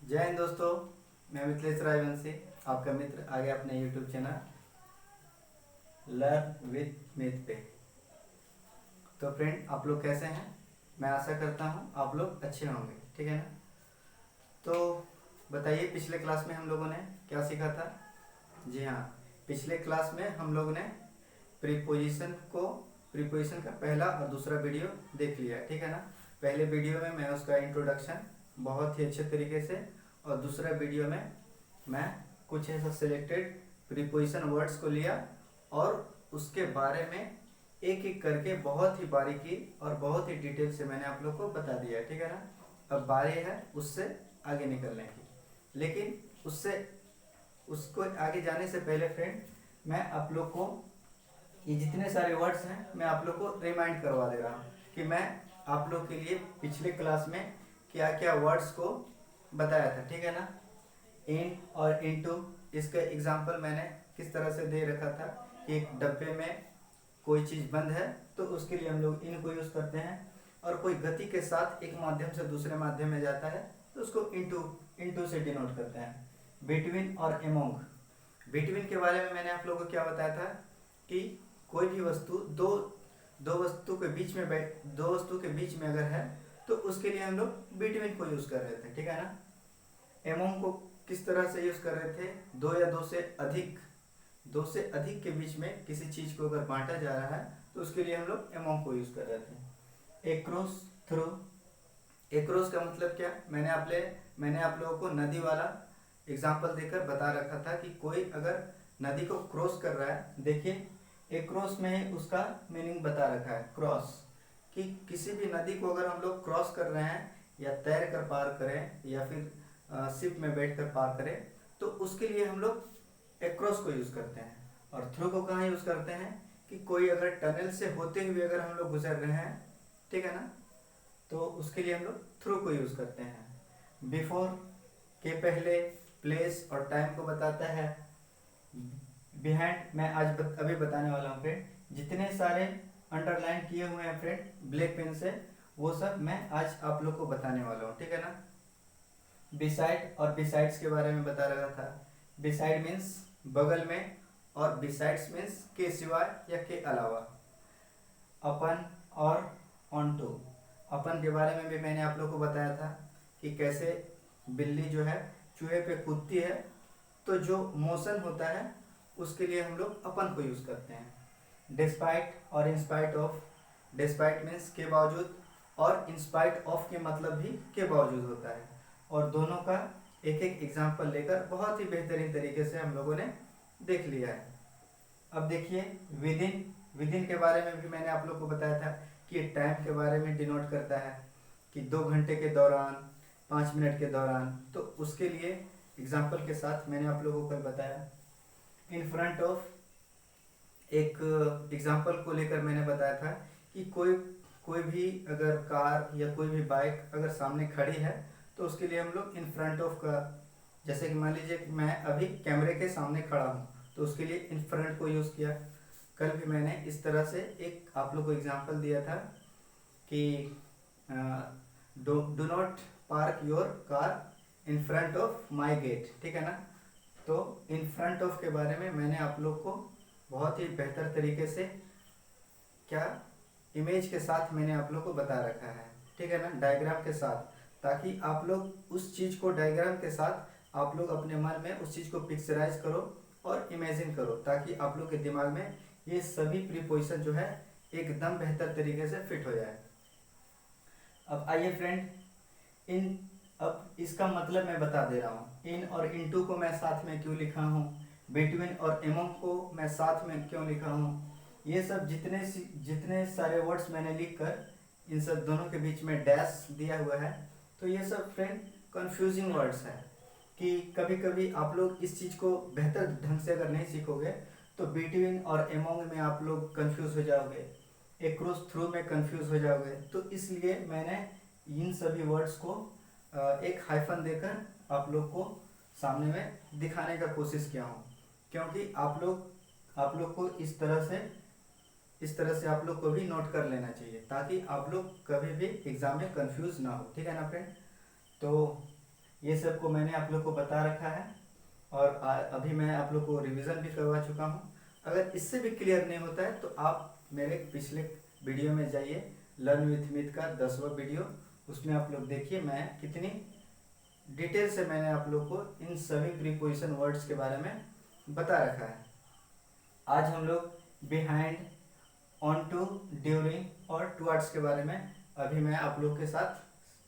जय हिंद दोस्तों। मैं मिथिलेश रायवंशी, आपका मित्र आ गया अपने YouTube channel learn with myth पे। तो फ्रेंड, आप लोग कैसे हैं? मैं आशा करता हूं आप लोग अच्छे होंगे, ठीक है ना। तो बताइए, पिछले क्लास में हम लोगों ने क्या सीखा था? जी हाँ, पिछले क्लास में हम लोगों ने प्रीपोजिशन का पहला और दूसरा वीडियो देख लिया, ठीक है ना। पहले वीडियो में मैं उसका इंट्रोडक्शन बहुत ही अच्छे तरीके से, और दूसरा वीडियो में मैं कुछ ऐसा सिलेक्टेड प्रीपोजिशन वर्ड्स को लिया और उसके बारे में एक एक करके बहुत ही बारीकी और बहुत ही डिटेल से मैंने आप लोग को बता दिया, ठीक है ना। अब बारी है उससे आगे निकलने की, लेकिन उसको आगे जाने से पहले फ्रेंड, मैं आप लोग को ये जितने सारे वर्ड्स हैं मैं आप लोग को रिमाइंड करवा दे रहा हूँ कि मैं आप लोग के लिए पिछले क्लास में क्या क्या वर्ड्स को बताया था, ठीक है ना। इन और इनटू, इसका एग्जांपल मैंने किस तरह से दे रखा था कि एक डब्बे में कोई चीज़ बंद है तो उसके लिए हम लोग इन को यूज़ करते हैं, और कोई गति के साथ एक माध्यम से दूसरे माध्यम में जाता है तो उसको इनटू इनटू से डिनोट करते हैं। बिटवीन और एमोंग, बिटवीन के बारे में मैंने आप लोगों को क्या बताया था कि कोई भी वस्तु दो दो वस्तु के बीच में दो वस्तु के बीच में अगर है तो उसके लिए हम लोग बिटवीन को यूज़ कर रहे थे, ठीक है ना। एमोंग को किस तरह से यूज़ कर रहे थे? दो से अधिक के बीच में किसी चीज़ को अगर बांटा जा रहा है तो उसके लिए हम लोग एमोंग को यूज़ कर रहे थे। एक्रॉस, थ्रू, एक्रॉस का मतलब क्या? मैंने आप लोगों को नदी वाला एग्जाम्पल देकर बता रखा था कि कोई अगर नदी को क्रॉस कर रहा है, देखिए एक्रॉस में ही उसका मीनिंग बता रखा है, क्रॉस, कि किसी भी नदी को अगर हम लोग क्रॉस कर रहे हैं या तैर कर पार करें या फिर शिप में बैठ कर पार करें तो उसके लिए हम लोग एक्रॉस को यूज़ करते हैं। और थ्रू को कहाँ यूज़ करते हैं कि कोई अगर टनल से होते हुए अगर हम लोग गुजर रहे हैं, ठीक है ना, तो उसके लिए हम लोग थ्रू को यूज़ करते हैं। बिफोर के पहले प्लेस और टाइम को बताता है। बिहाइंड मैं अभी बताने वाला हूँ फ्रेंड, जितने सारे अंडरलाइन किए हुए हैं फ्रेंड ब्लैक पेन से, वो सब मैं आज आप लोग को बताने वाला हूँ, ठीक है ना। बिसाइड और बिसाइड्स के बारे में बता रहा था। बिसाइड मीन्स बगल में, और बिसाइड्स मीन्स के सिवाय या के अलावा। अपन और ऑन टू, अपन के बारे में भी मैंने आप लोग को बताया था कि कैसे बिल्ली जो है चूहे पे कूदती है तो जो मोशन होता है उसके लिए हम लोग अपन को यूज़ करते हैं। डिस्पाइट और इंस्पाइट ऑफ, डिस्पाइट मीन्स के बावजूद, और इंस्पाइट ऑफ के मतलब भी के बावजूद होता है, और दोनों का एक एक एग्जाम्पल लेकर बहुत ही बेहतरीन तरीके से हम लोगों ने देख लिया है। अब देखिए विदिन, विदिन के बारे में भी मैंने आप लोग को बताया था कि टाइम के बारे में डिनोट करता है कि 2 घंटे के दौरान, 5 मिनट के दौरान, तो उसके लिए एग्जाम्पल के साथ मैंने आप लोगों को कल बताया। इन फ्रंट ऑफ, एक एग्जाम्पल को लेकर मैंने बताया था कि कोई कोई भी अगर कार या कोई भी बाइक अगर सामने खड़ी है तो उसके लिए हम लोग इन फ्रंट ऑफ का, जैसे कि मान लीजिए मैं अभी कैमरे के सामने खड़ा हूँ तो उसके लिए इन फ्रंट को यूज़ किया। कल भी मैंने इस तरह से एक आप लोग को एग्जांपल दिया था कि do not park your car in front of my gate, ठीक है ना। तो इन फ्रंट ऑफ के बारे में मैंने आप लोग को बहुत ही बेहतर तरीके से, क्या, इमेज के साथ मैंने आप लोग को बता रखा है, ठीक है ना, डायग्राम के साथ, ताकि आप लोग उस चीज़ को डायग्राम के साथ आप लोग अपने मन में उस चीज़ को पिक्चराइज करो और इमेजिन करो, ताकि आप लोग के दिमाग में ये सभी प्रीपोजिशन जो है एकदम बेहतर तरीके से फिट हो जाए। अब आइए फ्रेंड, इन, अब इसका मतलब मैं बता दे रहा हूँ। इन और इनटू को मैं साथ में क्यों लिखा हूँ, बिटवीन और एमोंग को मैं साथ में क्यों लिखा हूँ, ये सब जितने सारे वर्ड्स मैंने लिखकर इन सब दोनों के बीच में डैश दिया हुआ है, तो ये सब फ्रेंड कंफ्यूजिंग वर्ड्स हैं कि कभी कभी आप लोग इस चीज़ को बेहतर ढंग से अगर नहीं सीखोगे तो बिटवीन और एमोंग में आप लोग कंफ्यूज हो जाओगे, एक्रॉस थ्रू में कंफ्यूज हो जाओगे। तो इसलिए मैंने इन सभी वर्ड्स को एक हाइफन देकर आप लोग को सामने में दिखाने का कोशिश किया हूँ, क्योंकि आप लोग को इस तरह से आप लोग को भी नोट कर लेना चाहिए, ताकि आप लोग कभी भी एग्जाम में कंफ्यूज ना हो, ठीक है ना फ्रेंड। तो ये सब को मैंने आप लोग को बता रखा है और अभी मैं आप लोग को रिवीजन भी करवा चुका हूँ। अगर इससे भी क्लियर नहीं होता है तो आप मेरे पिछले वीडियो में जाइए, लर्न विथ मिथ का 10वां वीडियो, उसमें आप लोग देखिए मैं कितनी डिटेल से मैंने आप लोग को इन सभी प्रीपोजिशन वर्ड्स के बारे में बता रखा है। आज हम लोग बिहाइंड, ऑन टू, ड्यूरिंग और टुवर्ड्स के बारे में अभी मैं आप लोग के साथ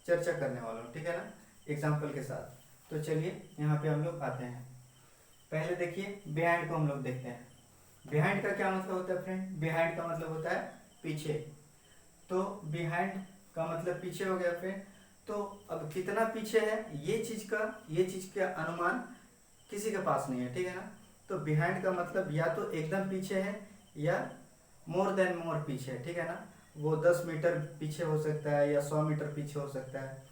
चर्चा करने वाला हूँ, ठीक है ना, एग्जाम्पल के साथ। तो चलिए यहाँ पे हम लोग आते हैं। पहले देखिए बिहाइंड को हम लोग देखते हैं। बिहाइंड का क्या मतलब होता है फ्रेंड? बिहाइंड का मतलब होता है पीछे। तो बिहाइंड का मतलब पीछे हो गया फ्रेंड। तो अब कितना पीछे है ये चीज का अनुमान किसी के पास नहीं है, ठीक है ना। तो बिहाइंड का मतलब या तो एकदम पीछे है या मोर देन मोर पीछे है, ठीक है ना। वो 10 मीटर पीछे हो सकता है या 100 मीटर पीछे हो सकता है,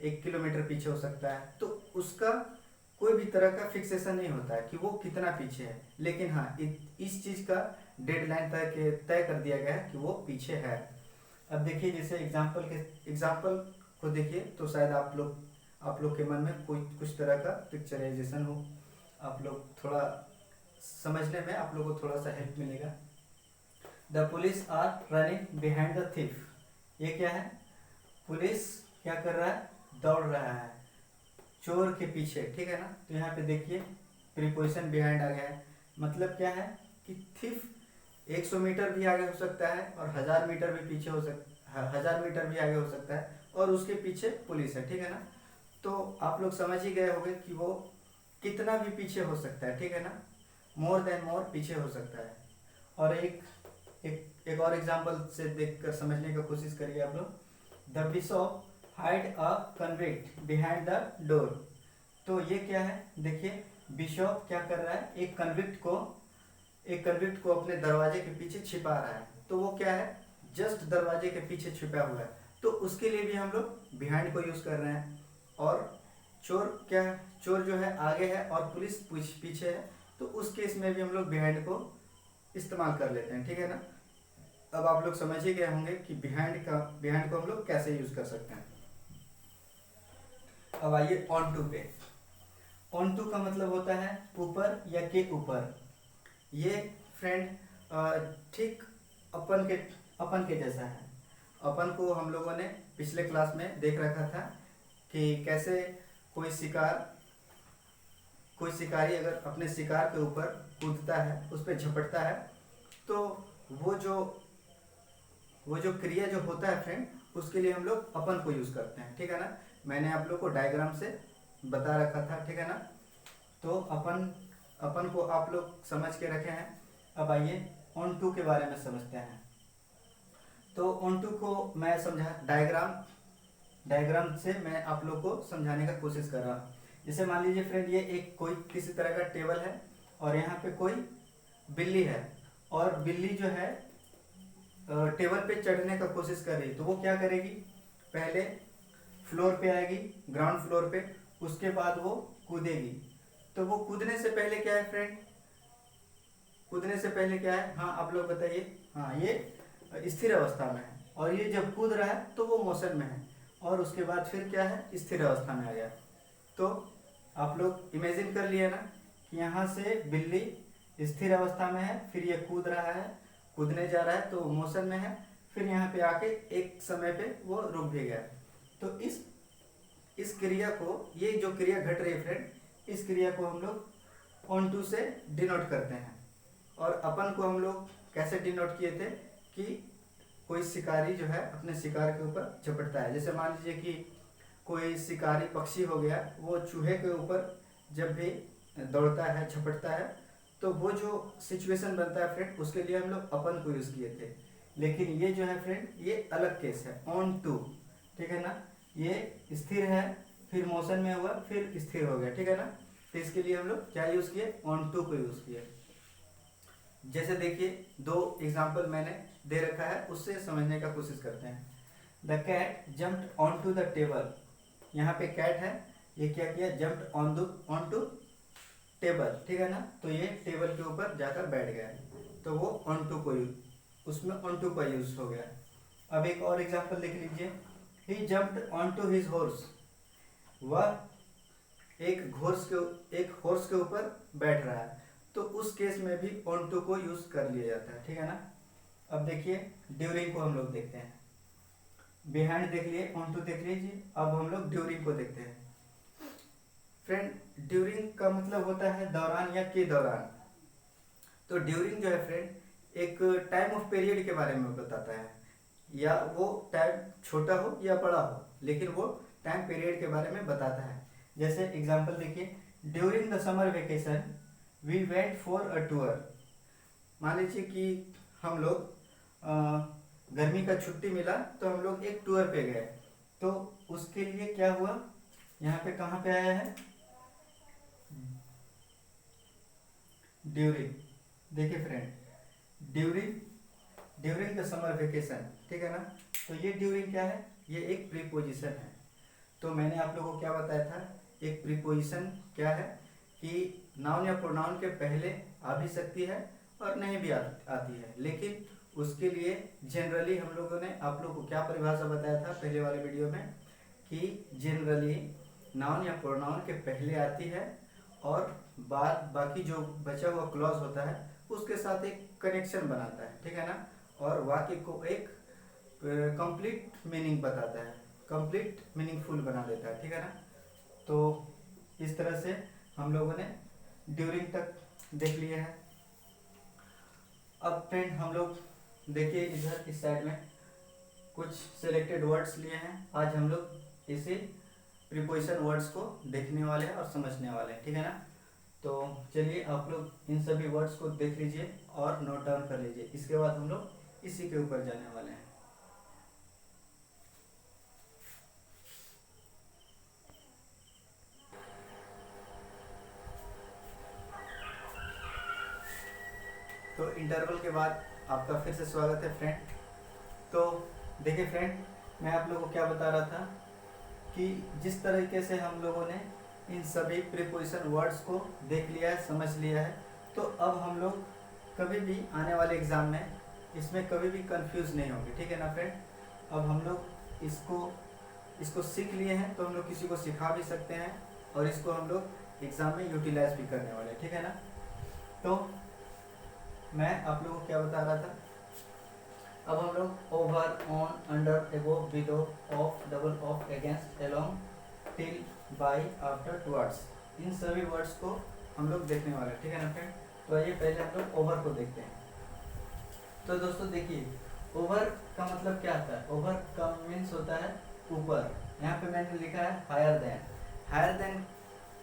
1 किलोमीटर पीछे हो सकता है। तो उसका कोई भी तरह का फिक्सेशन नहीं होता है कि वो कितना पीछे है, लेकिन हाँ इस चीज़ का डेडलाइन तय कर दिया गया है कि वो पीछे है। अब देखिए जैसे एग्जाम्पल को देखिए तो शायद आप लोग के मन में कोई कुछ तरह का पिक्चराइजेशन हो, आप लोग थोड़ा समझने में आप लोग को थोड़ा सा हेल्प मिलेगा। The police are running behind the thief. ये क्या है? पुलिस क्या कर रहा है? दौड़ रहा है चोर के पीछे, ठीक है ना। तो यहाँ पे देखिए प्रीपोजिशन बिहाइंड आ गया है। मतलब क्या है कि थिफ 100 मीटर भी आगे हो सकता है और 1000 मीटर भी पीछे हो सकता, 1000 मीटर भी आगे हो सकता है और उसके पीछे पुलिस है, ठीक है ना। तो आप लोग समझ ही गए होंगे कि वो कितना भी पीछे हो सकता है, ठीक है ना, मोर देन मोर पीछे हो सकता है। और एक और एग्जांपल से देखकर समझने की कोशिश करिए आप लोग। The bishop hide a convict behind the door. तो ये क्या है? देखिए बिशप क्या कर रहा है? एक कन्विक्ट को अपने दरवाजे के पीछे छिपा रहा है। तो वो क्या है? जस्ट दरवाजे के पीछे छिपा हुआ है। तो उसके लिए भी हम लोग बिहाइंड को यूज कर रहे हैं। और चोर जो है आगे है और पुलिस पीछे है, तो उस केस में भी हम लोग बिहाइंड को इस्तेमाल कर लेते हैं, ठीक है ना। अब आप लोग समझ ही गए होंगे कि बिहाइंड को हम लोग कैसे यूज कर सकते हैं। अब आइए ऑन टू पे। ऑन टू का मतलब होता है ऊपर या के ऊपर। ये फ्रेंड ठीक अपन के जैसा है। अपन को हम लोगों ने पिछले क्लास में देख रखा था कि कैसे कोई शिकारी अगर अपने शिकार के ऊपर कूदता है, उस पर झपटता है, तो वो जो क्रिया जो होता है फ्रेंड, उसके लिए हम लोग अपन को यूज करते हैं, ठीक है ना। मैंने आप लोग को डायग्राम से बता रखा था, ठीक है ना। तो अपन को आप लोग समझ के रखे हैं। अब आइए ऑन टू के बारे में समझते हैं। तो ऑन टू को मैं समझा डायग्राम से मैं आप लोग को समझाने का कोशिश कर रहा हूँ। जैसे मान लीजिए फ्रेंड ये एक कोई किसी तरह का टेबल है और यहाँ पे कोई बिल्ली है, और बिल्ली जो है टेबल पे चढ़ने का कोशिश कर रही है। तो वो क्या करेगी? पहले फ्लोर पे आएगी, ग्राउंड फ्लोर पे, उसके बाद वो कूदेगी। तो वो कूदने से पहले क्या है फ्रेंड? कूदने से पहले क्या है? हाँ आप लोग बताइए। हाँ ये स्थिर अवस्था में है, और ये जब कूद रहा है तो वो मोशन में है, और उसके बाद फिर क्या है? स्थिर अवस्था में आ गया। तो आप लोग इमेजिन कर लिए ना कि यहाँ से बिल्ली स्थिर अवस्था में है, फिर ये कूद रहा है, कूदने जा रहा है तो मोशन में है, फिर यहाँ पे आके एक समय पे वो रुक भी गया। तो इस क्रिया को, ये जो क्रिया घट रही है फ्रेंड, इस क्रिया को हम लोग ऑन टू से डिनोट करते हैं। और अपन को हम लोग कैसे डिनोट किए थे कि कोई शिकारी जो है अपने शिकार के ऊपर झपटता है। जैसे मान लीजिए कि कोई शिकारी पक्षी हो गया, वो चूहे के ऊपर जब भी दौड़ता है, झपटता है, तो वो जो सिचुएशन बनता है फ्रेंड, उसके लिए हम लोग अपन को यूज किए थे। लेकिन ये जो है फ्रेंड, ये अलग केस है, ऑन टू, ठीक है ना। ये स्थिर है, फिर मोशन में हुआ, फिर स्थिर हो गया, ठीक है ना। तो इसके लिए हम लोग क्या यूज किए? ऑन टू को यूज किए। जैसे देखिए 2 एग्जाम्पल मैंने दे रखा है, उससे समझने का कोशिश करते हैं। The cat jumped on to the table. यहाँ पे कैट है, ये क्या किया? जम्प्ड ऑन टू टेबल, ठीक है ना। तो ये टेबल के ऊपर जाकर बैठ गया, तो वो ऑन टू को उसमें ऑन टू का यूज हो गया। अब एक और एग्जाम्पल देख लीजिए। He jumped on to his horse. वह एक हॉर्स के ऊपर बैठ रहा है, तो उस केस में भी ऑन टू को यूज कर लिया जाता है, ठीक है ना। अब देखिए ड्यूरिंग को हम लोग देखते हैं। बिहाइंड देख लिए, ऑन टू देख लीजिए, अब हम लोग ड्यूरिंग को देखते हैं। फ्रेंड, ड्यूरिंग का मतलब होता है दौरान या के दौरान। तो ड्यूरिंग जो है फ्रेंड एक टाइम ऑफ पीरियड के बारे में बताता है, या वो टाइम छोटा हो या बड़ा हो, लेकिन वो टाइम पीरियड के बारे में बताता है। जैसे एग्जांपल देखिए, during the summer vacation we went for a tour. मान लीजिए कि हम लोग गर्मी का छुट्टी मिला तो हम लोग एक टूर पे गए, तो उसके लिए क्या हुआ, यहाँ पे कहाँ पे आया है, ड्यूरिंग। देखिए friend, during the summer vacation, ठीक है ना। तो ये ड्यूरिंग क्या है, ये एक प्रीपोजिशन है। तो मैंने आप लोगों को क्या बताया था, एक प्रीपोजिशन क्या है कि नाउन या प्रोनाउन के पहले आ भी सकती है और नहीं भी आती है, लेकिन उसके लिए जनरली हम लोगों ने आप लोगों को क्या परिभाषा बताया था पहले वाले वीडियो में, कि जनरली नाउन या प्रोनाउन के पहले आती है और बाकी जो बचा हुआ क्लॉज होता है उसके साथ एक कनेक्शन बनाता है, ठीक है ना, और वाक्य को एक कंप्लीट मीनिंग बताता है, कंप्लीट मीनिंगफुल बना देता है, ठीक है ना। तो इस तरह से हम लोगों ने ड्यूरिंग तक देख लिया है। अब फ्रेंड हम लोग देखिए इधर इस साइड में कुछ सिलेक्टेड वर्ड्स लिए हैं। आज हम लोग इसी प्रीपोजिशन वर्ड्स को देखने वाले हैं और समझने वाले हैं, ठीक है ना। तो चलिए आप लोग इन सभी वर्ड्स को देख लीजिए और नोट डाउन कर लीजिए, इसके बाद हम लोग इसी के ऊपर जाने वाले हैं। तो इंटरवल के बाद आपका फिर से स्वागत है फ्रेंड। तो देखिए फ्रेंड, मैं आप लोगों को क्या बता रहा था कि जिस तरीके से हम लोगों ने इन सभी प्रीपोजिशन वर्ड्स को देख लिया है, समझ लिया है, तो अब हम लोग कभी भी आने वाले एग्ज़ाम में इसमें कभी भी कंफ्यूज नहीं होंगे, ठीक है ना फ्रेंड। अब हम लोग इसको सीख लिए हैं तो हम लोग किसी को सिखा भी सकते हैं और इसको हम लोग एग्ज़ाम में यूटिलाइज भी करने वाले हैं, ठीक है ना। तो मैं आप लोगों को क्या बता रहा था, अब हम लोग over, on, under, above, below, off, double off, against, along, till, by, after, towards, इन सभी वर्ड्स को हम लोग देखने वाले हैं, ठीक है ना फ्रेंड। तो आइए पहले हम लोग ओवर को देखते हैं। तो दोस्तों देखिए, ओवर का मतलब क्या होता है, ओवर का मीन्स होता है ऊपर। यहाँ पे मैंने लिखा है हायर देन। हायर देन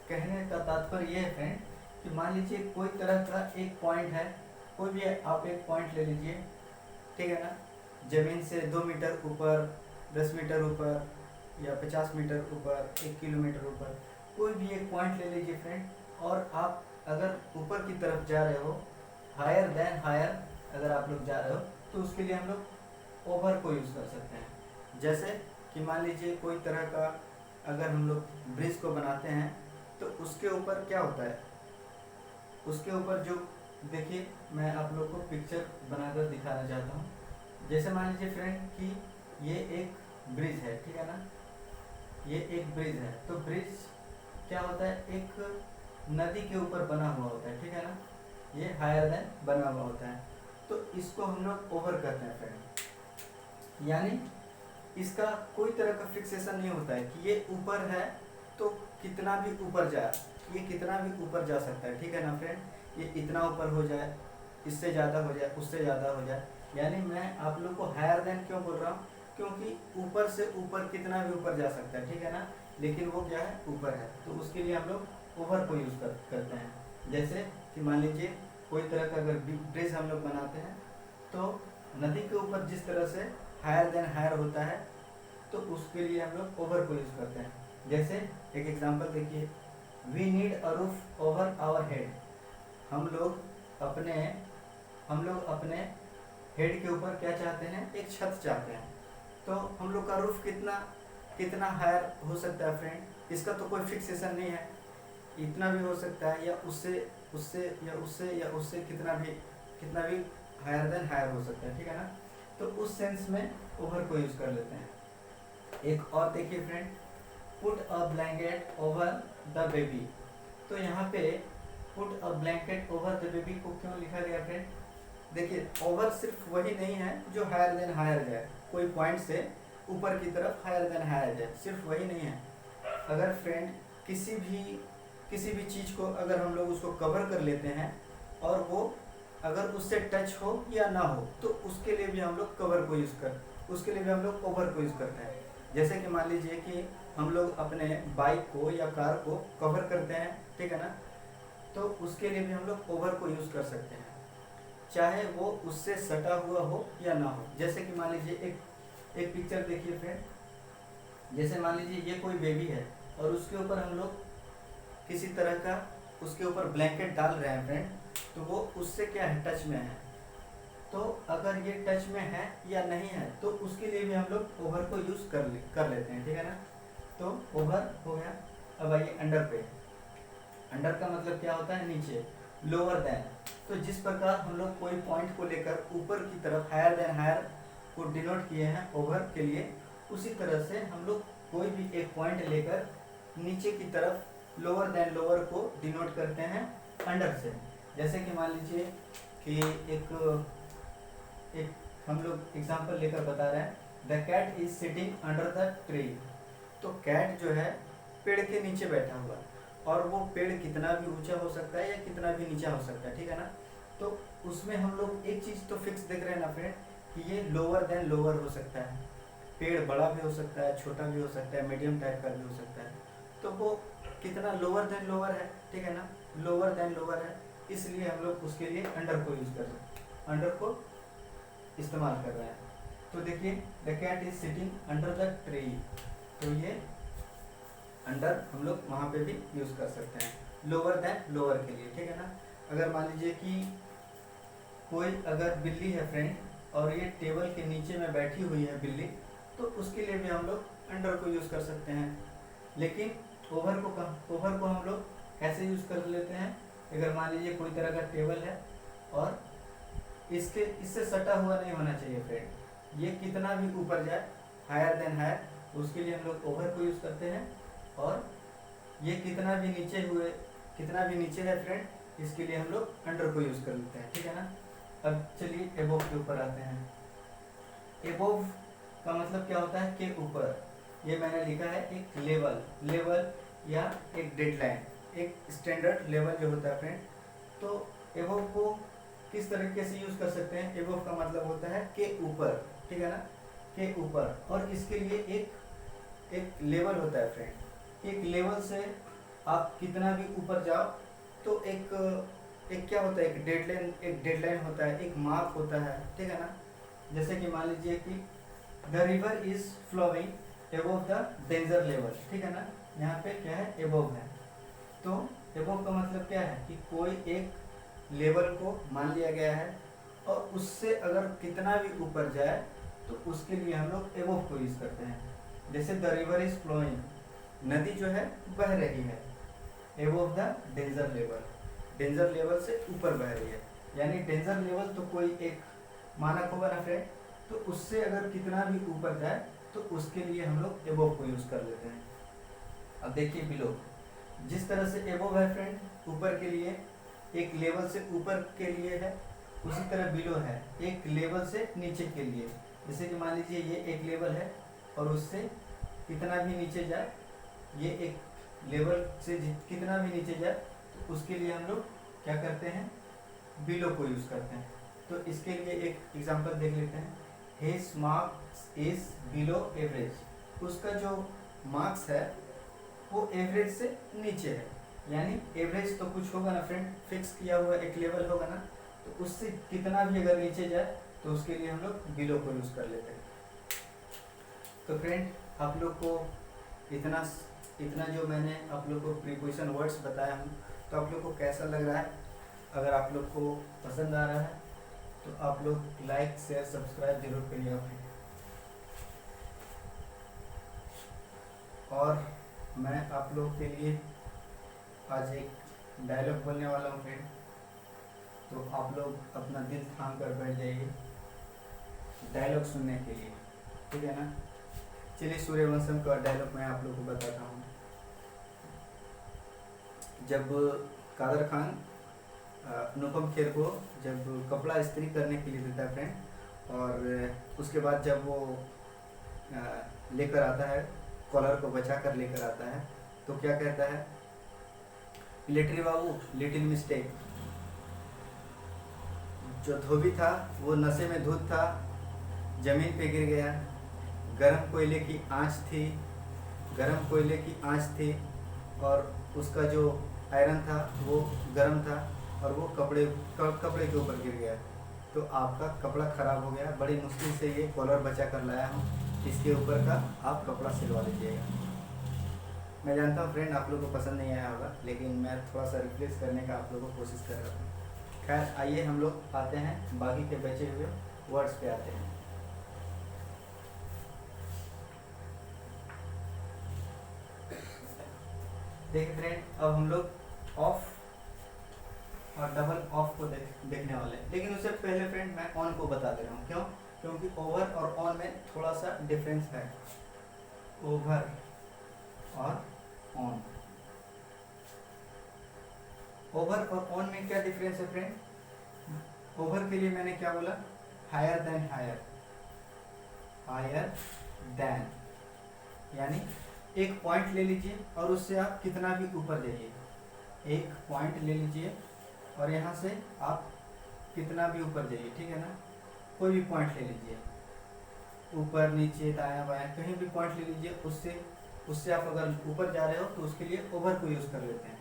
कहने का तात्पर्य यह है फ्रेंड कि मान लीजिए कोई तरह का एक पॉइंट है, कोई भी आप एक पॉइंट ले लीजिए, ठीक है ना, ज़मीन से 2 मीटर ऊपर, 10 मीटर ऊपर, या 50 मीटर ऊपर, 1 किलोमीटर ऊपर, कोई भी एक पॉइंट ले लीजिए फ्रेंड, और आप अगर ऊपर की तरफ जा रहे हो, हायर देन हायर अगर आप लोग जा रहे हो, तो उसके लिए हम लोग ओवर को यूज़ कर सकते हैं। जैसे कि मान लीजिए कोई तरह का अगर हम लोग ब्रिज को बनाते हैं तो उसके ऊपर क्या होता है, उसके ऊपर जो, देखिए मैं आप लोग को पिक्चर बनाकर दिखाना चाहता हूँ। जैसे मान लीजिए फ्रेंड कि ये एक ब्रिज है, ठीक है ना, ये एक ब्रिज है। तो ब्रिज क्या होता है, एक नदी के ऊपर बना हुआ होता है, ठीक है ना, ये हायर देन बना हुआ होता है। तो इसको हम लोग ओवर करते हैं फ्रेंड, यानी इसका कोई तरह का फिक्सेशन नहीं होता है कि ये ऊपर है तो कितना भी ऊपर जाए, ये कितना भी ऊपर जा सकता है, ठीक है ना फ्रेंड। ये इतना ऊपर हो जाए, इससे ज़्यादा हो जाए, उससे ज़्यादा हो जाए, यानी मैं आप लोग को हायर देन क्यों बोल रहा हूँ, क्योंकि ऊपर से ऊपर कितना भी ऊपर जा सकता है, ठीक है ना, लेकिन वो क्या है, ऊपर है, तो उसके लिए हम लोग ओवर को यूज़ करते हैं। जैसे कि मान लीजिए कोई तरह का अगर ब्रिज हम लोग बनाते हैं तो नदी के ऊपर जिस तरह से हायर देन हायर होता है, तो उसके लिए हम लोग ओवर को यूज़ करते हैं। जैसे एक एग्जांपल देखिए, we need a roof over our head. हम लोग अपने हेड के ऊपर क्या चाहते हैं, एक छत चाहते हैं। तो हम लोग का रूफ कितना हायर हो सकता है फ्रेंड, इसका तो कोई फिक्सेशन नहीं है, इतना भी हो सकता है, या उससे कितना भी हायर देन हायर हो सकता है, ठीक है ना। तो उस सेंस में ओवर को यूज़ कर लेते हैं। एक और देखिए friend, put a blanket over the baby. तो यहाँ पे put a blanket over the baby को क्यों लिखा गया फ्रेंड? देखिए ओवर सिर्फ वही नहीं है जो हायर देन हायर जाए, कोई पॉइंट से ऊपर की तरफ हायर देन हायर जाए, सिर्फ वही नहीं है। अगर फ्रेंड किसी भी चीज़ को अगर हम लोग उसको कवर कर लेते हैं और वो अगर उससे टच हो या ना हो तो उसके लिए भी हम लोग कवर को यूज़ उसके लिए भी हम लोग ओवर को यूज़ करते हैं। जैसे कि मान लीजिए कि हम लोग अपने बाइक को या कार को कवर करते हैं, ठीक है ना, तो उसके लिए भी हम लोग ओवर को यूज़ कर सकते हैं, चाहे वो उससे सटा हुआ हो या ना हो। जैसे कि मान लीजिए एक पिक्चर देखिए फ्रेंड, जैसे मान लीजिए ये कोई बेबी है और उसके ऊपर हम लोग किसी तरह का उसके ऊपर ब्लैंकेट डाल रहे हैं फ्रेंड, तो वो उससे क्या है, टच में है। तो अगर ये टच में है या नहीं है तो उसके लिए भी हम लोग ओवर को यूज़ कर लेते हैं, ठीक है ना। तो ओवर हो गया। अब आइए अंडर पे। अंडर का मतलब क्या होता है, नीचे, लोअर देन। तो जिस प्रकार हम लोग कोई पॉइंट को लेकर ऊपर की तरफ हायर देन हायर को डिनोट किए हैं ओवर के लिए, उसी तरह से हम लोग कोई भी एक पॉइंट लेकर नीचे की तरफ लोअर देन लोअर को डिनोट करते हैं अंडर से। जैसे कि मान लीजिए कि एक हम लोग एग्जांपल लेकर बता रहे हैं, the cat is sitting under the tree. तो कैट जो है पेड़ के नीचे बैठा हुआ है, और वो पेड़ कितना भी ऊंचा हो सकता है या कितना भी नीचा हो सकता है, ठीक है ना। तो उसमें हम लोग एक चीज़ तो फिक्स देख रहे हैं ना फ्रेंड, कि ये लोअर देन लोअर हो सकता है, पेड़ बड़ा भी हो सकता है, छोटा भी हो सकता है, मीडियम टाइप का भी हो सकता है। तो वो कितना लोअर देन लोअर है, ठीक है ना, लोअर देन लोअर है, इसलिए हम लोग उसके लिए अंडर को यूज़ कर रहे हैं, अंडर को इस्तेमाल कर रहे हैं। तो देखिए the cat is sitting under the tree, तो ये अंडर हम लोग वहाँ पे भी यूज़ कर सकते हैं लोअर देन लोअर के लिए, ठीक है ना। अगर मान लीजिए कि कोई अगर बिल्ली है फ्रेंड और ये टेबल के नीचे में बैठी हुई है बिल्ली, तो उसके लिए भी हम लोग अंडर को यूज़ कर सकते हैं। लेकिन ओवर को हम लोग कैसे यूज़ कर लेते हैं, अगर मान लीजिए कोई तरह का टेबल है और इससे सटा हुआ नहीं होना चाहिए फ्रेंड, ये कितना भी ऊपर जाए हायर देन हायर, उसके लिए हम लोग ओवर को यूज़ करते हैं। और ये कितना भी नीचे है फ्रेंड, इसके लिए हम लोग अंडर को यूज़ कर लेते हैं, ठीक है ना। अब चलिए एबोव के ऊपर आते हैं। एबोव का मतलब क्या होता है, के ऊपर। ये मैंने लिखा है एक लेवल या एक डेडलाइन, एक स्टैंडर्ड लेवल जो होता है फ्रेंड। तो एबोव को किस तरीके से यूज़ कर सकते हैं, एबोव का मतलब होता है के ऊपर, ठीक है ना, के ऊपर। और इसके लिए एक लेवल होता है फ्रेंड, एक लेवल से आप कितना भी ऊपर जाओ तो एक क्या होता है, एक डेडलाइन होता है, एक मार्क होता है, ठीक है ना। जैसे कि मान लीजिए कि the river is flowing above the danger level, ठीक है ना, यहाँ पे क्या है, एबोव है। तो एबोव का मतलब क्या है कि कोई एक लेवल को मान लिया गया है और उससे अगर कितना भी ऊपर जाए तो उसके लिए हम लोग एबोव को यूज़ करते हैं। जैसे द रिवर इज फ्लोइंग, नदी जो है बह रही है, एबोव द डेंजर लेवल से ऊपर बह रही है, यानी डेंजर लेवल तो कोई एक मानक होगा ना फ्रेंड, तो उससे अगर कितना भी ऊपर जाए तो उसके लिए हम लोग एबोव को यूज़ कर लेते हैं। अब देखिए बिलो, जिस तरह से एबोव है फ्रेंड ऊपर के लिए, एक लेवल से ऊपर के लिए है, उसी तरह बिलो है एक लेवल से नीचे के लिए। जैसे कि मान लीजिए ये एक लेवल है और उससे कितना भी नीचे जाए, ये एक लेवल से कितना भी नीचे जाए तो उसके लिए हम लोग क्या करते हैं, बिलो को यूज़ करते हैं। तो इसके लिए एक एग्जांपल देख लेते हैं, his marks is below average. उसका जो मार्क्स है वो एवरेज से नीचे है, यानी एवरेज तो कुछ होगा ना फ्रेंड, फिक्स किया हुआ एक लेवल होगा ना, तो उससे कितना भी अगर नीचे जाए तो उसके लिए हम लोग बिलो को यूज़ कर लेते हैं। तो फ्रेंड आप लोग को इतना जो मैंने आप लोग को प्रीपोजिशन वर्ड्स बताया हूँ, तो आप लोग को कैसा लग रहा है? अगर आप लोग को पसंद आ रहा है तो आप लोग लाइक शेयर सब्सक्राइब जरूर करिएगा फ्रेंड। और मैं आप लोग के लिए आज एक डायलॉग बोलने वाला हूँ फ्रेंड, तो आप लोग अपना दिल थाम कर बैठ जाइए डायलॉग सुनने के लिए, ठीक है ना। चलिए सूर्यवंशम का डायलॉग मैं आप लोग को बताता हूँ। जब कादर खान अनुपम खेर को जब कपड़ा इस्त्री करने के लिए देता है फ्रेंड, और उसके बाद जब वो लेकर आता है, कॉलर को बचा कर लेकर आता है, तो क्या कहता है, लिटरी बाबू लिटिल मिस्टेक। जो धोबी था वो नशे में धुत था, जमीन पे गिर गया। गरम कोयले की आंच थी, गरम कोयले की आंच थी, और उसका जो आयरन था वो गरम था, और वो कपड़े के ऊपर गिर गया। तो आपका कपड़ा ख़राब हो गया, बड़ी मुश्किल से ये कॉलर बचा कर लाया हूँ, इसके ऊपर का आप कपड़ा सिलवा लीजिएगा। मैं जानता हूँ फ्रेंड आप लोगों को पसंद नहीं आया होगा, लेकिन मैं थोड़ा सा रिप्लेस करने का आप लोगों को कोशिश कर रहा था। खैर आइए हम लोग आते हैं बाकी के बचे हुए वर्ड्स पे आते हैं। देखिए फ्रेंड, अब हम लोग ऑफ और डबल ऑफ को देखने वाले हैं, लेकिन उससे पहले फ्रेंड मैं ऑन को बता दे रहा हूँ। क्यों? क्योंकि ओवर और ऑन में थोड़ा सा डिफरेंस है। ओवर और ऑन, ओवर और ऑन में क्या डिफरेंस है फ्रेंड? ओवर के लिए मैंने क्या बोला? Higher than higher, higher than, यानी एक पॉइंट ले लीजिए और उससे आप कितना भी ऊपर जाइए। एक पॉइंट ले लीजिए और यहाँ से आप कितना भी ऊपर जाइए, ठीक है ना? कोई भी पॉइंट ले लीजिए, ऊपर नीचे दायां बायां कहीं भी पॉइंट ले लीजिए। उससे आप अगर ऊपर जा रहे हो तो उसके लिए ओवर को यूज़ कर लेते हैं,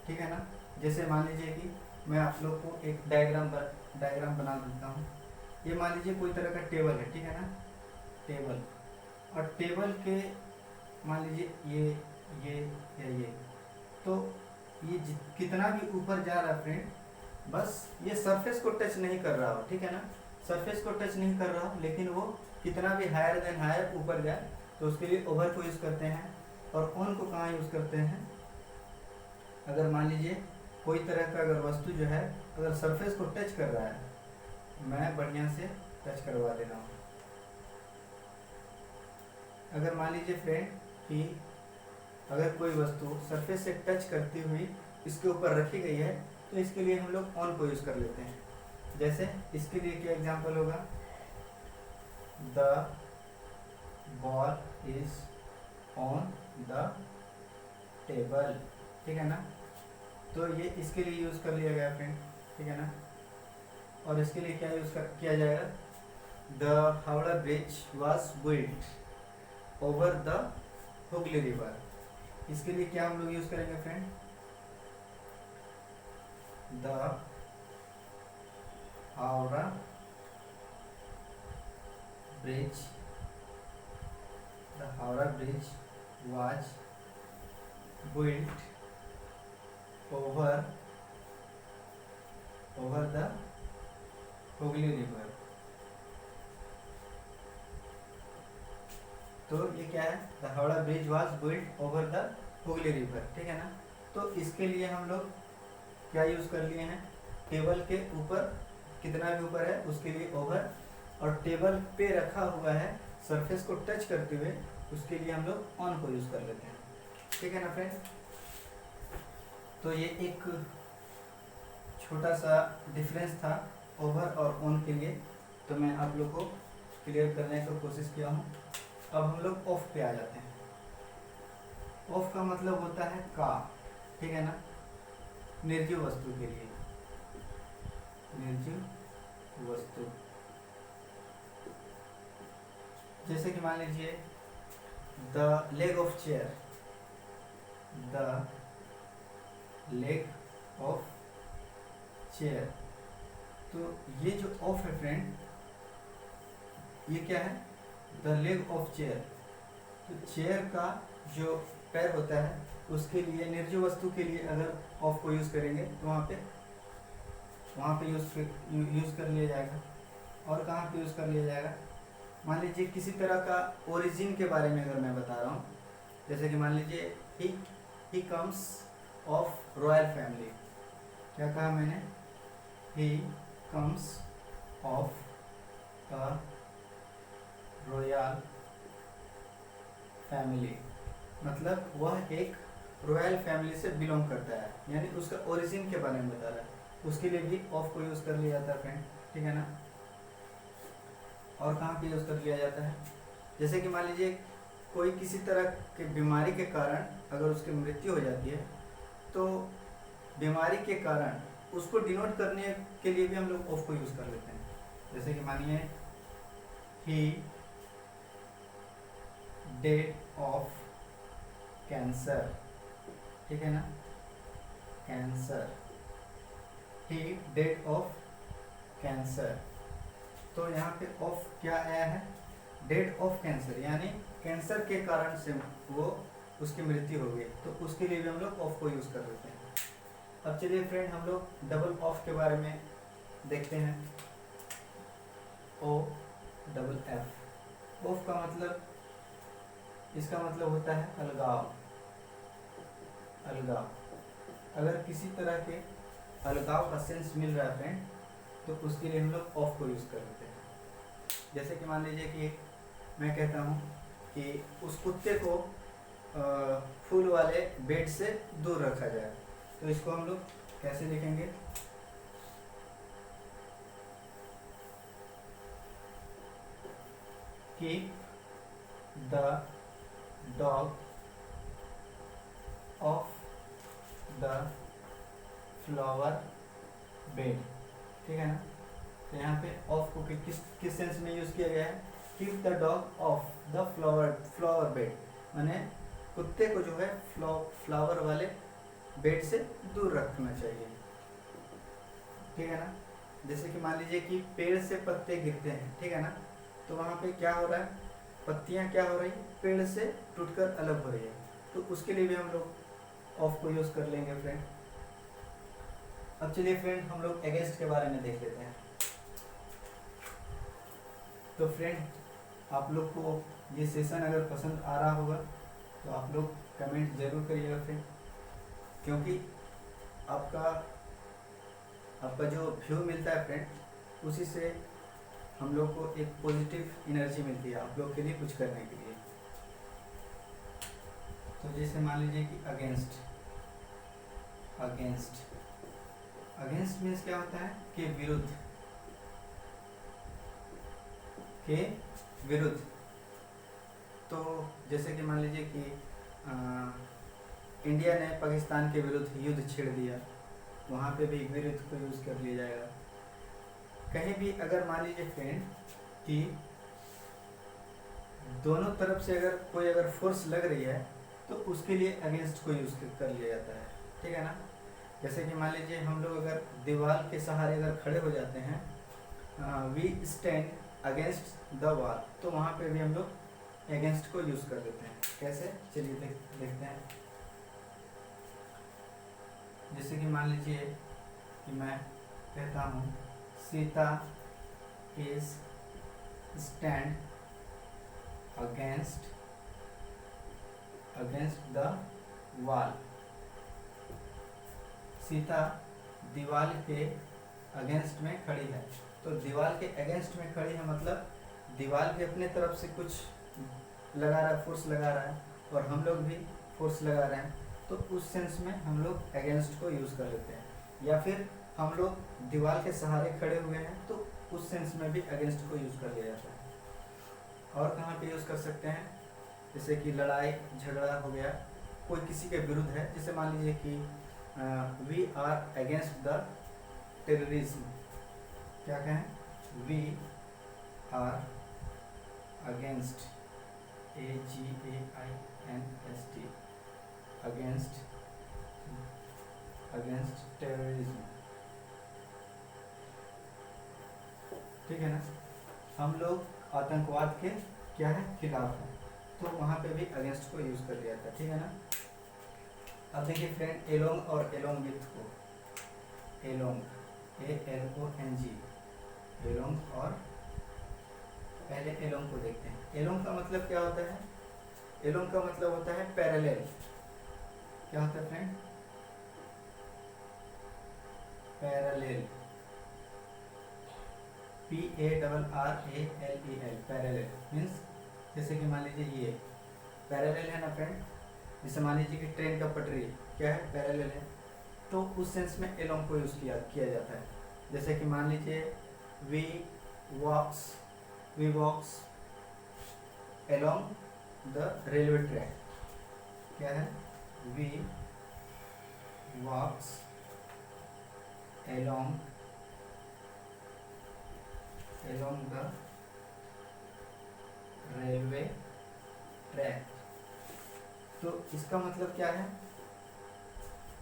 ठीक है ना? जैसे मान लीजिए कि मैं आप लोग को एक डायग्राम बना देता हूँ। ये मान लीजिए कोई तरह का टेबल है, ठीक है ना? टेबल, और टेबल के मान लीजिए ये या ये, तो ये कितना भी ऊपर जा रहा है फ्रेंड, बस ये सरफेस को टच नहीं कर रहा हो, ठीक है ना? सरफेस को टच नहीं कर रहा हो, लेकिन वो कितना भी हायर देन हायर ऊपर जाए, तो उसके लिए ओवर को यूज़ करते हैं। और ऑन को कहाँ यूज़ करते हैं? अगर मान लीजिए कोई तरह का अगर वस्तु जो है अगर सरफेस को टच कर रहा है, मैं बढ़िया से टच करवा दे रहा हूँ। अगर मान लीजिए फ्रेंड कि अगर कोई वस्तु सरफेस से टच करती हुई इसके ऊपर रखी गई है, तो इसके लिए हम लोग ऑन को यूज़ कर लेते हैं। जैसे इसके लिए क्या एग्जांपल होगा? The ball is on the table, ठीक है ना? तो ये इसके लिए यूज़ कर लिया गया फ्रेंड, ठीक है ना? और इसके लिए क्या किया जाएगा? The Howrah bridge was built over the Hooghly river. इसके लिए क्या हम लोग यूज़ करेंगे friend? The Howrah bridge, the Howrah bridge was built over the Hooghly river. तो ये क्या है? The Howrah bridge was built over the Hooghly river, ठीक है ना? तो इसके लिए हम लोग क्या यूज़ कर लिए हैं? टेबल के ऊपर कितना भी ऊपर है उसके लिए ओवर, और टेबल पे रखा हुआ है सरफेस को टच करते हुए, उसके लिए हम लोग ऑन को यूज़ कर लेते हैं, ठीक है ना फ्रेंड? तो ये एक छोटा सा डिफरेंस था ओवर और ऑन के लिए, तो मैं आप लोग को क्लियर करने की कोशिश किया हूँ। अब हम लोग ऑफ पे आ जाते हैं। ऑफ का मतलब होता है का, ठीक है ना? निर्जीव वस्तु के लिए, निर्जीव वस्तु, जैसे कि मान लीजिए the leg of chair, the leg of chair. तो ये जो ऑफ है फ्रेंड, ये क्या है? The leg of chair. तो चेयर का जो पैर होता है उसके लिए, निर्जीव वस्तु के लिए अगर ऑफ को यूज़ करेंगे तो वहाँ पे यूज़ कर लिया जाएगा। और कहाँ पे यूज़ कर लिया जाएगा? मान लीजिए किसी तरह का ओरिजिन के बारे में अगर मैं बता रहा हूँ, जैसे कि मान लीजिए he comes of royal family. क्या कहा मैंने? He comes of a royal family, मतलब वह एक रॉयल फैमिली से बिलोंग करता है, यानी उसका ओरिजिन के बारे में बता रहा है। उसके लिए भी ऑफ को यूज़ कर लिया जाता है फ्रेंड, ठीक है ना। और कहाँ पे यूज़ कर लिया जाता है, जैसे कि मान लीजिए कोई किसी तरह के बीमारी के कारण अगर उसकी मृत्यु हो जाती है, तो बीमारी के कारण उसको डिनोट करने के लिए भी हम लोग ऑफ को यूज़ कर लेते हैं। जैसे कि मानिए ही डेड ऑफ कैंसर, ठीक है ना, cancer, he dead of cancer. तो यहाँ पे ऑफ क्या आया है, डेड ऑफ कैंसर, यानी कैंसर के कारण से वो उसकी मृत्यु हो गई, तो उसके लिए भी हम लोग ऑफ को यूज़ कर लेते हैं। अब चलिए फ्रेंड हम लोग डबल ऑफ के बारे में देखते हैं। ओ डबल एफ, ऑफ का मतलब, इसका मतलब होता है अलगाव, अलगाव। अगर किसी तरह के अलगाव का सेंस मिल रहा है फ्रेंड, तो उसके लिए हम लोग ऑफ को यूज़ कर लेते हैं। जैसे कि मान लीजिए कि मैं कहता हूँ कि उस कुत्ते को फूल वाले बेड से दूर रखा जाए, तो इसको हम लोग कैसे लिखेंगे, keep the dog of the flower bed, ठीक है ना। तो यहाँ पे ऑफ को किस सेंस में यूज़ किया गया है, keep the dog of the flower bed, माने कुत्ते को जो है फ्लावर वाले बेड से दूर रखना चाहिए, ठीक है ना। जैसे कि मान लीजिए कि पेड़ से पत्ते गिरते हैं, ठीक है ना, तो वहाँ पे क्या हो रहा है, पत्तियाँ क्या हो रही, पेड़ से टूटकर अलग हो रही है, तो उसके लिए भी हम लोग ऑफ को यूज़ कर लेंगे फ्रेंड। अब चलिए फ्रेंड हम लोग अगेंस्ट के बारे में देख लेते हैं। तो फ्रेंड आप लोग को ये सेशन अगर पसंद आ रहा होगा तो आप लोग कमेंट ज़रूर करिएगा फ्रेंड, क्योंकि आपका जो व्यू मिलता है फ्रेंड, उसी से हम लोग को एक पॉजिटिव एनर्जी मिलती है आप लोग के लिए कुछ करने के लिए। तो जैसे मान लीजिए कि अगेंस्ट, अगेंस्ट, अगेंस्ट मीन्स क्या होता है, कि विरुद्ध, के विरुद्ध। तो जैसे कि मान लीजिए कि इंडिया ने पाकिस्तान के विरुद्ध युद्ध छेड़ दिया, वहाँ पे भी विरुद्ध को यूज़ कर लिया जाएगा। कहीं भी अगर मान लीजिए फ्रेंड कि दोनों तरफ से अगर फोर्स लग रही है, तो उसके लिए अगेंस्ट को यूज़ कर लिया जाता है, ठीक है ना। जैसे कि मान लीजिए हम लोग अगर दीवार के सहारे अगर खड़े हो जाते हैं, we stand against the wall, तो वहाँ पे भी हम लोग अगेंस्ट को यूज़ कर देते हैं। कैसे, चलिए देखते हैं। जैसे कि मान लीजिए कि मैं कहता हूँ Sita is stand against the wall, Sita दीवार के अगेंस्ट में खड़ी है। तो दीवार के अगेंस्ट में खड़ी है मतलब दीवार भी अपने तरफ से कुछ लगा रहा है, फोर्स लगा रहा है, और हम लोग भी फोर्स लगा रहे हैं, तो उस सेंस में हम लोग अगेंस्ट को यूज़ कर लेते हैं। या फिर हम लोग दीवार के सहारे खड़े हुए हैं, तो उस सेंस में भी अगेंस्ट को यूज़ कर लिया जाता है। और कहाँ पे यूज़ कर सकते हैं, जैसे कि लड़ाई झगड़ा हो गया, कोई किसी के विरुद्ध है, जैसे मान लीजिए कि we are against the terrorism, क्या कहें, we are against, AGAINST, against terrorism, ठीक है ना। हम लोग आतंकवाद के क्या है, खिलाफ है, तो वहाँ पे भी अगेंस्ट को यूज़ कर लिया था, ठीक है ना। अब देखिए फ्रेंड एलोंग और एलोंग विथ को, एलोंग, ALONG, एलोंग, और पहले एलोंग को देखते हैं। एलोंग का मतलब क्या होता है, एलोंग का मतलब होता है पैरेलल। क्या होता है friend, parallel, PARRALEL, parallel means जैसे कि मान लीजिए पैरेलल है ना फ्रेंड, जैसे मान लीजिए कि ट्रेन का पटरी क्या है, पैरेलल है, तो उस सेंस में एलोंग को यूज़ किया जाता है। जैसे कि मान लीजिए we walks along the railway track, क्या है, we walks along the railway track. तो इसका मतलब क्या है,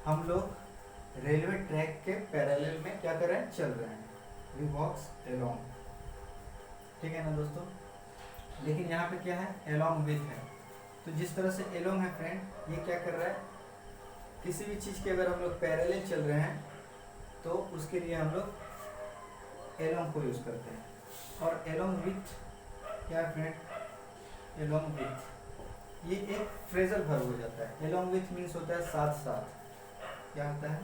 हम लोग रेलवे ट्रैक के पैरेलल में क्या कर रहे हैं, चल रहे हैं, वी वॉक्स एलोंग, ठीक है ना दोस्तों। लेकिन यहाँ पे क्या है, एलोंग विथ है। तो जिस तरह से एलोंग है फ्रेंड, ये क्या कर रहा है, किसी भी चीज़ के अगर हम लोग पैरेलल चल रहे हैं तो उसके लिए हम लोग एलोंग को यूज़ करते हैं। और एलोंग विथ क्या है फ्रेंड, एलोंग विथ ये एक फ्रेजल वर्ब हो जाता है। एलोंग विथ मीन्स होता है साथ साथ, क्या होता है,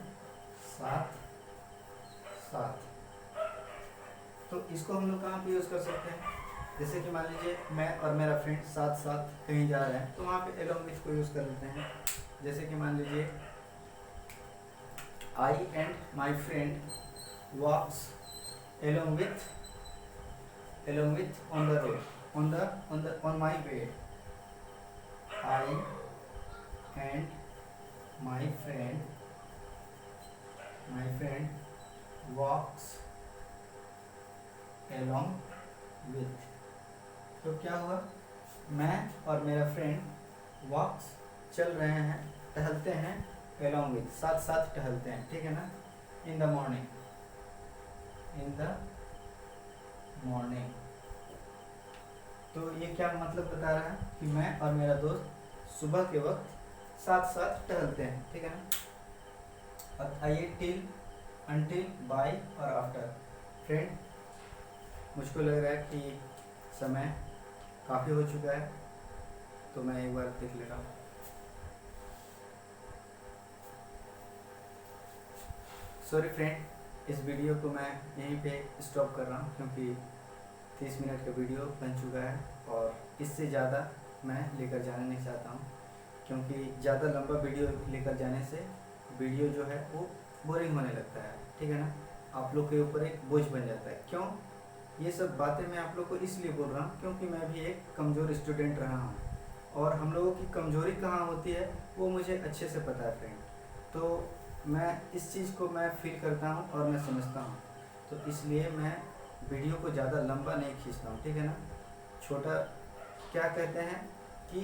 साथ साथ। तो इसको हम लोग कहाँ पे यूज़ कर सकते हैं, जैसे कि मान लीजिए मैं और मेरा फ्रेंड साथ साथ कहीं जा रहे हैं, तो वहाँ पे एलोंग विथ को यूज़ कर लेते हैं। जैसे कि मान लीजिए I and my friend walks along with on the road on my way. I and my friend walks along with। तो क्या हुआ, मैं और मेरा फ्रेंड वॉक्स चल रहे हैं, टहलते हैं, along with साथ साथ टहलते हैं, ठीक है ना, in the morning। तो ये क्या मतलब बता रहा है कि मैं और मेरा दोस्त सुबह के वक्त साथ साथ टहलते हैं, ठीक है ना। अब आइए टिल, अनटिल, बाय और आफ्टर। फ्रेंड मुझको लग रहा है कि समय काफ़ी हो चुका है, तो मैं एक बार देख ले रहा हूँ। सॉरी फ्रेंड, इस वीडियो को मैं यहीं पे स्टॉप कर रहा हूँ, क्योंकि 30 मिनट का वीडियो बन चुका है और इससे ज़्यादा मैं लेकर जाना नहीं चाहता हूँ, क्योंकि ज़्यादा लंबा वीडियो लेकर जाने से वीडियो जो है वो बोरिंग होने लगता है, ठीक है ना, आप लोग के ऊपर एक बोझ बन जाता है। क्यों, ये सब बातें मैं आप लोग को इसलिए बोल रहा हूँ क्योंकि मैं भी एक कमज़ोर स्टूडेंट रहा हूँ, और हम लोगों की कमज़ोरी कहाँ होती है वो मुझे अच्छे से पता है फ्रेंड। तो मैं इस चीज़ को मैं फील करता हूँ और मैं समझता हूँ, तो इसलिए मैं वीडियो को ज़्यादा लंबा नहीं खींचता हूँ, ठीक है ना। छोटा, क्या कहते हैं कि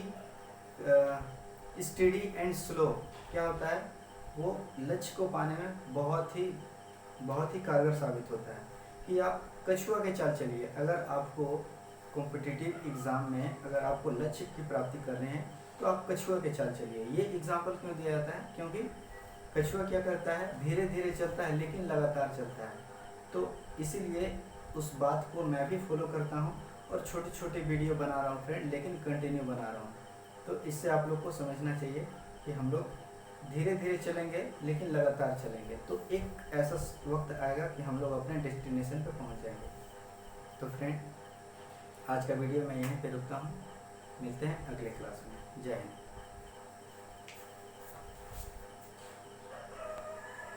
स्टेडी एंड स्लो क्या होता है, वो लक्ष्य को पाने में बहुत ही कारगर साबित होता है। कि आप कछुआ के चाल चलिए, अगर आपको कॉम्पिटिटिव एग्ज़ाम में अगर आपको लक्ष्य की प्राप्ति करनी है तो आप कछुआ के चाल चलिए। ये एग्जाम्पल क्यों दिया जाता है, क्योंकि कछुआ क्या करता है, धीरे धीरे चलता है लेकिन लगातार चलता है। तो इसीलिए उस बात को मैं भी फॉलो करता हूँ और छोटे छोटे वीडियो बना रहा हूँ फ्रेंड, लेकिन कंटिन्यू बना रहा हूँ। तो इससे आप लोग को समझना चाहिए कि हम लोग धीरे धीरे चलेंगे लेकिन लगातार चलेंगे, तो एक ऐसा वक्त आएगा कि हम लोग अपने डेस्टिनेशन पर पहुँच जाएंगे। तो फ्रेंड आज का वीडियो मैं यहीं पे रुकता हूँ, मिलते हैं अगले क्लास में। जय हिंद।